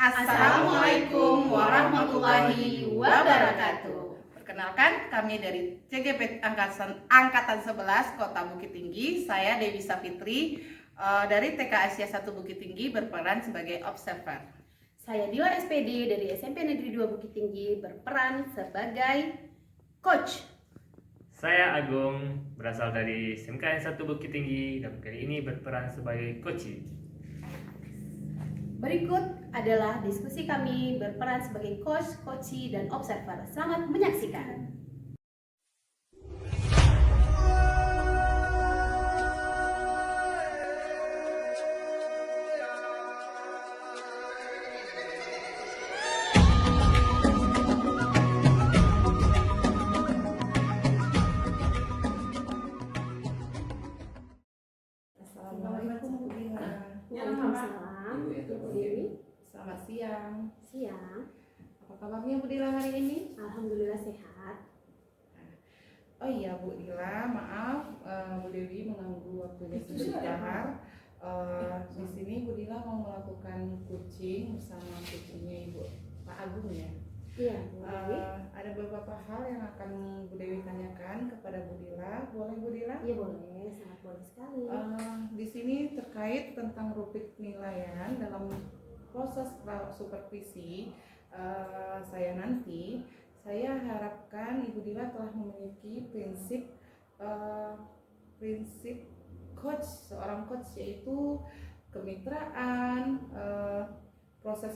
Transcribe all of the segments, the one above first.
Assalamualaikum warahmatullahi wabarakatuh. Perkenalkan, kami dari CGP Angkatan 11 Kota Bukit Tinggi. Saya Dewi Safitri dari TK Asia 1 Bukit Tinggi berperan sebagai observer. Saya Dila SPD dari SMP Negeri 2 Bukit Tinggi berperan sebagai coach. Saya Agung berasal dari SMKN 1 Bukit Tinggi dan kali ini berperan sebagai coach. Berikut adalah diskusi kami berperan sebagai coach, coachi, dan observer. Selamat menyaksikan. Assalamualaikum Bu Dila. Waalaikumsalam. Ibu Dewi. Selamat siang. Siang. Apa kabarnya Bu Dila hari ini? Alhamdulillah sehat. Oh iya Bu Dila, maaf Bu Dewi mengganggu waktunya sebentar. Di sini Bu Dila mau melakukan coaching bersama coachingnya Ibu Pak Agung ya. Iya, Bu Dewi. Ada beberapa hal yang akan Bu Dewi tanyakan kepada Bu Dila. Boleh Bu Dila? Iya boleh, sangat boleh sekali. Di sini terkait tentang rubrik penilaian dalam proses supervisi saya nanti, saya harapkan Ibu Dila telah memiliki prinsip seorang coach, yaitu kemitraan, proses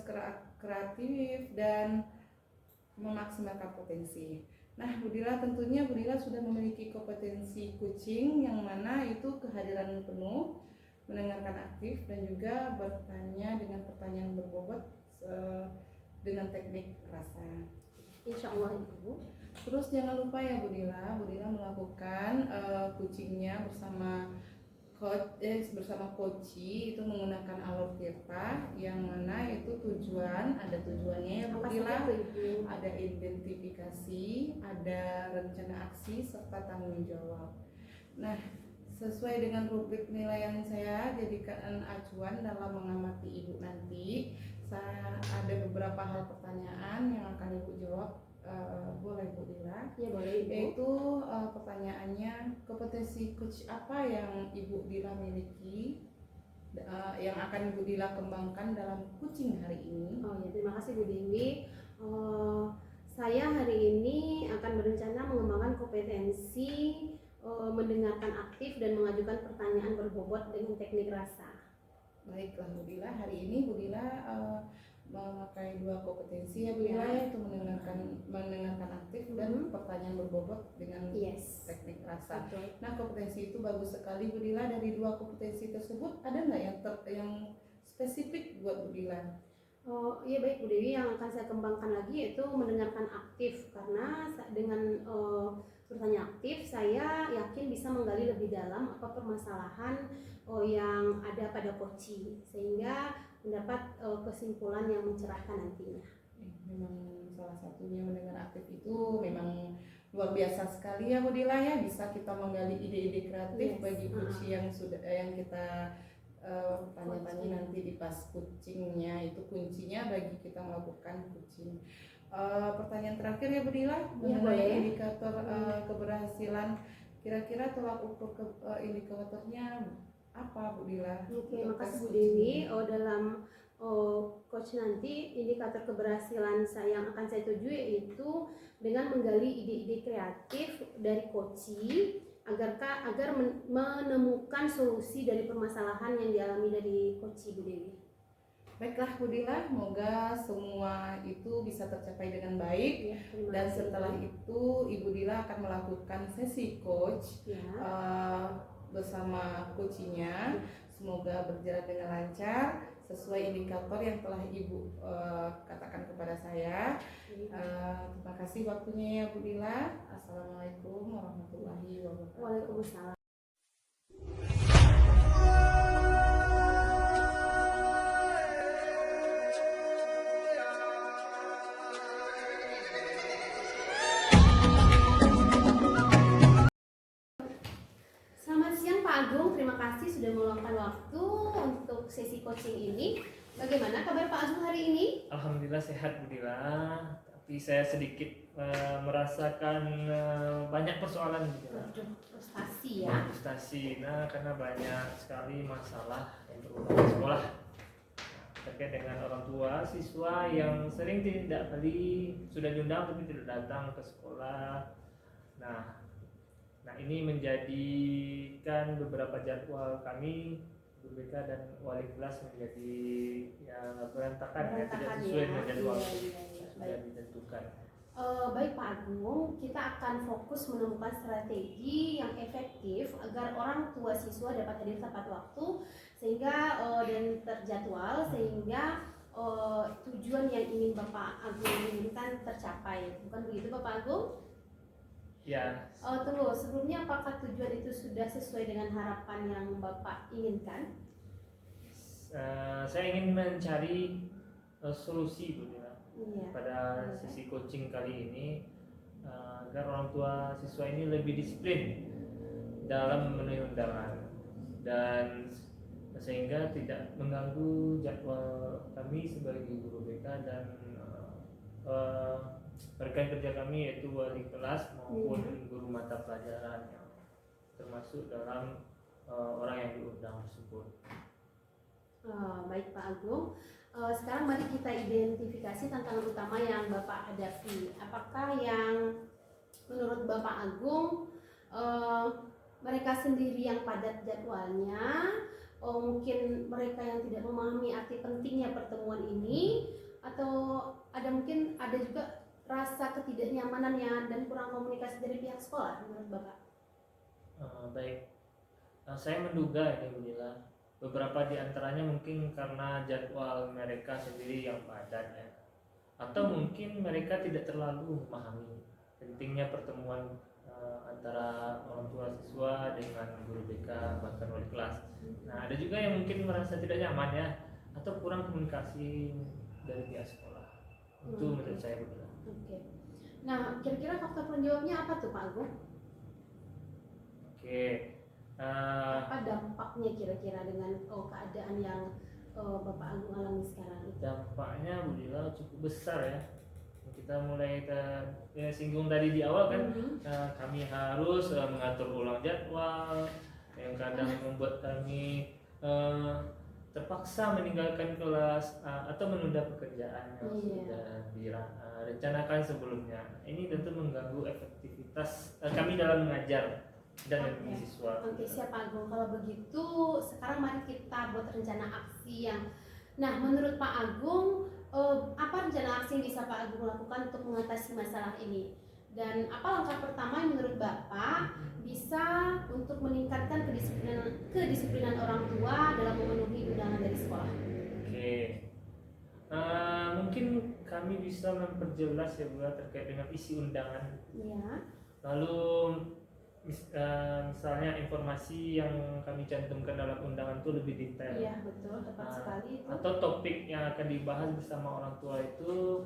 kreatif dan memaksimalkan potensi. Nah, Bu Dila tentunya Bu Dila sudah memiliki kompetensi coaching yang mana itu kehadiran penuh, mendengarkan aktif dan juga bertanya dengan pertanyaan berbobot dengan teknik rasa. Insya Allah Ibu. Terus jangan lupa ya Bu Dila melakukan coachingnya bersama coachi itu menggunakan alur tirta yang mana itu ada tujuannya ya Bu Dila, ada identifikasi, ada rencana aksi serta tanggung jawab. Nah, sesuai dengan rubrik penilaian saya jadikan acuan dalam mengamati Ibu nanti. Saya ada beberapa hal pertanyaan yang akan Ibu jawab. Boleh Bu Dila? Ya boleh Ibu. Yaitu pertanyaannya, kompetensi coach apa yang Ibu Dila miliki yang akan Ibu Dila kembangkan dalam coaching hari ini? Oh ya, terima kasih Bu Dewi. Saya hari ini akan berencana mengembangkan kompetensi mendengarkan aktif dan mengajukan pertanyaan berbobot dengan teknik rasa. Baiklah Bu Dila, hari ini Bu Dila memakai dua kompetensi ya Bu Dila, yaitu mendengarkan aktif dan pertanyaan berbobot dengan teknik rasa. Betul. Nah, kompetensi itu bagus sekali Bu Dila. Dari dua kompetensi tersebut ada nggak yang spesifik buat Bu Dila? Oh iya baik Bu Dewi, yang akan saya kembangkan lagi yaitu mendengarkan aktif, karena dengan bertanya aktif saya yakin bisa menggali lebih dalam apa permasalahan yang ada pada coachi sehingga mendapat kesimpulan yang mencerahkan nantinya. Memang salah satunya mendengar aktif itu memang luar biasa sekali ya Bu Dila ya, bisa kita menggali ide-ide kreatif bagi coachi yang kita tanya-tanya nanti di pas coachingnya. Itu kuncinya bagi kita melakukan coaching. Pertanyaan terakhir ya Bu Dila, mengenai indikator keberhasilan, kira-kira tolak ukur indikatornya apa Bu Dila? Oke, makasih Bu Dewi. Dalam coach nanti indikator keberhasilan yang akan saya tuju yaitu dengan menggali ide-ide kreatif dari coachi agar menemukan solusi dari permasalahan yang dialami dari coachi Bu Dewi. Baiklah Bu Dila, semoga semua itu bisa tercapai dengan baik Ya, dan setelah itu Ibu Dila akan melakukan sesi coach bersama coachinya. Semoga berjalan dengan lancar sesuai indikator yang telah Ibu katakan kepada saya. Terima kasih waktunya ya Bu Dila. Assalamualaikum warahmatullahi wabarakatuh. Waalaikumsalam. Selamat siang Pak Agung, terima kasih sudah meluangkan waktu untuk sesi coaching ini. Bagaimana kabar Pak Agung hari ini? Alhamdulillah sehat Bu Dila, tapi saya sedikit merasakan banyak persoalan Bu Dila. Waduh, frustasi ya. Frustasi, nah karena banyak sekali masalah yang berulang di sekolah. Terkait dengan orang tua siswa yang sering tidak kali sudah diundang tapi tidak datang ke sekolah. Nah ini menjadikan beberapa jadwal kami guru BK dan wali kelas menjadi ya berantakan ya, tidak sesuai dengan jadwal Iya. sudah ditentukan. Baik Pak Agung, kita akan fokus menemukan strategi yang efektif agar orang tua siswa dapat hadir tepat waktu sehingga dan terjadwal sehingga tujuan yang ingin Bapak Agung inginkan tercapai. Bukan begitu Bapak Agung? Ya. Tunggu, sebelumnya apakah tujuan itu sudah sesuai dengan harapan yang Bapak inginkan? Saya ingin mencari solusi Bu Dila, Iya. pada sesi coaching kali ini agar orang tua siswa ini lebih disiplin dalam memenuhi undangan dan sehingga tidak mengganggu jadwal kami sebagai guru BK dan rekan kerja kami yaitu wali kelas maupun guru mata pelajaran yang termasuk dalam orang yang diundang tersebut. Baik Pak Agung, sekarang mari kita identifikasi tantangan utama yang Bapak hadapi. Apakah yang menurut Bapak Agung mereka sendiri yang padat jadwalnya, mungkin mereka yang tidak memahami arti pentingnya pertemuan ini, atau ada juga rasa ketidaknyamanannya dan kurang komunikasi dari pihak sekolah menurut Bapak? Baik, saya menduga ini Bu Dila, beberapa di antaranya mungkin karena jadwal mereka sendiri yang padat ya, atau mungkin mereka tidak terlalu memahami pentingnya pertemuan antara orang tua siswa dengan guru BK bahkan wali kelas. Nah ada juga yang mungkin merasa tidak nyaman ya, atau kurang komunikasi dari pihak sekolah. Itu menurut saya Bu Dila. Oke. Nah, kira-kira faktor penjawabnya apa tuh Pak Agung? Oke. Apa dampaknya kira-kira dengan keadaan yang Bapak Agung alami sekarang? Dampaknya Bu Dila cukup besar ya. Kita mulai singgung tadi di awal kan, kami harus mengatur ulang jadwal yang kadang membuat kami terpaksa meninggalkan kelas atau menunda pekerjaan yang sudah direncanakan sebelumnya. Ini tentu mengganggu efektivitas kami dalam mengajar dan mendidik siswa. Oke, siap Pak Agung. Kalau begitu, sekarang mari kita buat rencana aksi yang. Nah, menurut Pak Agung, apa rencana aksi yang bisa Pak Agung lakukan untuk mengatasi masalah ini? Dan apa langkah pertama yang menurut Bapak bisa untuk meningkatkan kedisiplinan orang tua dalam memenuhi undangan dari sekolah? Oke, mungkin kami bisa memperjelas ya Bu terkait dengan isi undangan. Ya. Lalu misalnya informasi yang kami cantumkan dalam undangan itu lebih detail. Iya betul, tepat sekali itu. Atau topik yang akan dibahas bersama orang tua itu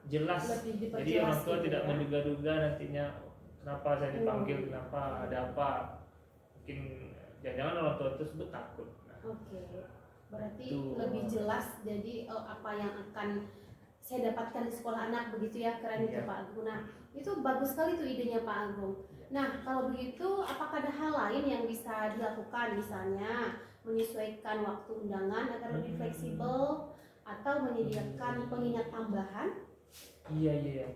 jelas. Jadi orang tua tidak menduga-duga nantinya kenapa saya dipanggil, kenapa ada apa. Mungkin jangan-jangan orang tua tersebut takut. Oke, berarti lebih jelas. Jadi apa yang akan saya dapatkan di sekolah anak begitu ya, keren itu Pak Agung. Nah itu bagus sekali tuh idenya Pak Agung. Nah kalau begitu apakah ada hal lain yang bisa dilakukan, misalnya menyesuaikan waktu undangan agar lebih fleksibel atau menyediakan pengingat tambahan? Iya.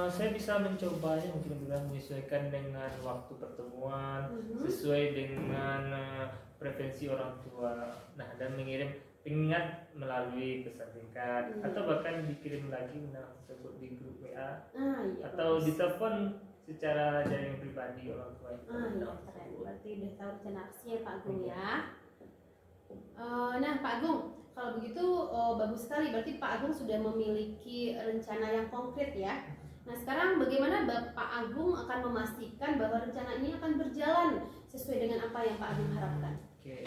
Saya bisa mencobanya mungkin menyesuaikan dengan waktu pertemuan sesuai dengan preferensi orang tua. Nah dan mengirim pengingat melalui pesan singkat atau bahkan dikirim lagi tersebut di grup WA atau ditelepon secara jaringan pribadi orang tua. Iya keren, berarti udah tahu rencana aksi ya Pak Agung ya. Nah Pak Agung, kalau begitu bagus sekali, berarti Pak Agung sudah memiliki rencana yang konkret ya. Nah sekarang bagaimana Bapak Agung akan memastikan bahwa rencana ini akan berjalan sesuai dengan apa yang Pak Agung harapkan? Oke.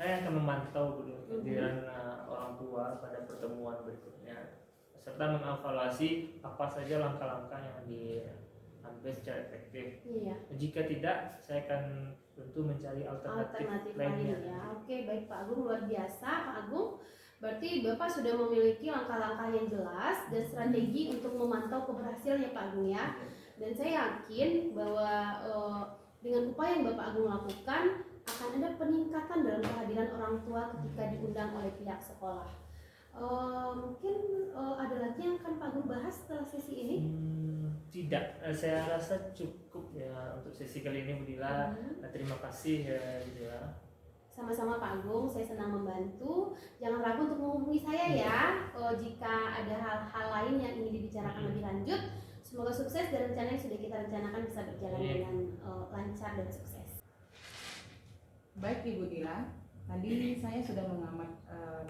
Saya akan memantau dulu kehadiran orang tua pada pertemuan berikutnya serta mengevaluasi apa saja langkah-langkah yang sampai secara efektif. Iya. Jika tidak, saya akan tentu mencari alternatif Alternatif lainnya. lain ya. Oke, baik Pak Agung, luar biasa Pak Agung. Berarti Bapak sudah memiliki langkah-langkah yang jelas dan strategi untuk memantau keberhasilan ya Pak Agung ya. Dan saya yakin bahwa dengan upaya yang Bapak Agung lakukan akan ada peningkatan dalam kehadiran orang tua ketika diundang oleh pihak sekolah. Mungkin ada lagi yang akan Pak Agung bahas setelah sesi ini? Tidak, saya rasa cukup ya untuk sesi kali ini Bu Dila. Terima kasih ya Bu Dila. Sama-sama Pak Agung, saya senang membantu. Jangan ragu untuk menghubungi saya ya jika ada hal-hal lain yang ingin dibicarakan lebih lanjut. Semoga sukses dan rencana yang sudah kita rencanakan bisa berjalan dengan lancar dan sukses. Baik Ibu Dila, tadi saya sudah mengamat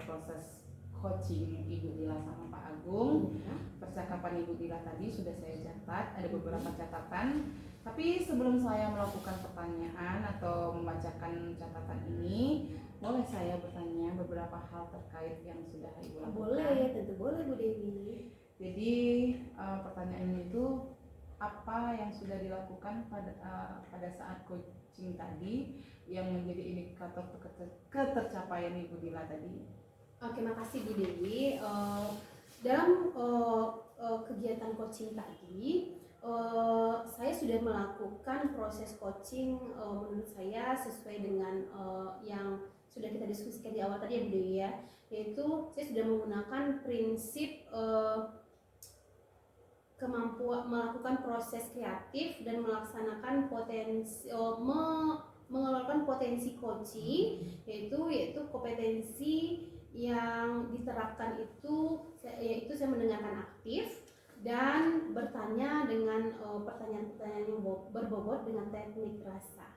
proses coaching Ibu Dila sama Pak Agung. Percakapan Ibu Dila tadi sudah saya catat, ada beberapa catatan. Tapi sebelum saya melakukan pertanyaan atau membacakan catatan ini, boleh saya bertanya beberapa hal terkait yang sudah Ibu lakukan? Boleh, tentu boleh Bu Dewi. Jadi pertanyaannya itu apa yang sudah dilakukan pada saat coaching tadi yang menjadi indikator ketercapaian Ibu Dila tadi? Oke, makasih Bu Dewi. Dalam kegiatan coaching tadi, saya sudah melakukan proses coaching menurut saya sesuai dengan yang sudah kita diskusikan di awal tadi ya Bu Dewi ya, yaitu saya sudah menggunakan prinsip kemampuan melakukan proses kreatif dan melaksanakan mengeluarkan potensi coaching, yaitu kompetensi yang diterapkan yaitu saya mendengarkan aktif dan bertanya dengan pertanyaan-pertanyaan yang berbobot dengan teknik rasa.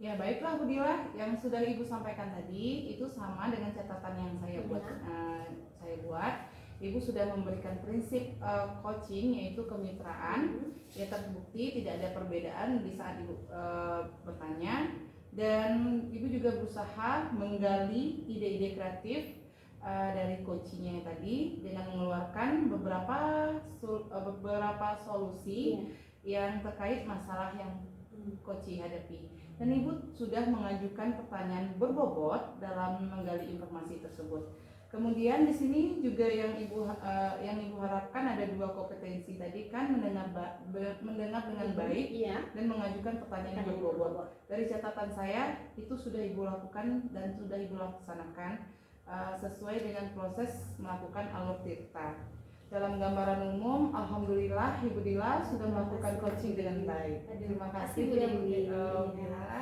Ya baiklah Bu Dila, yang sudah Ibu sampaikan tadi itu sama dengan catatan yang saya buat. Ibu sudah memberikan prinsip coaching yaitu kemitraan. Ya terbukti tidak ada perbedaan di saat Ibu bertanya, dan Ibu juga berusaha menggali ide-ide kreatif dari coachingnya tadi dengan mengeluarkan beberapa solusi yang terkait masalah yang coaching hadapi. Dan Ibu sudah mengajukan pertanyaan berbobot dalam menggali informasi tersebut. Kemudian di sini juga yang ibu harapkan ada 2 kompetensi tadi kan, mendengar dengan baik dan mengajukan pertanyaan yang berbobot. Dari catatan saya itu sudah Ibu lakukan dan sudah Ibu laksanakan sesuai dengan proses melakukan alur tirta. Dalam gambaran umum, alhamdulillah Ibu Dila sudah melakukan coaching dengan baik. Terima kasih Bu Dila.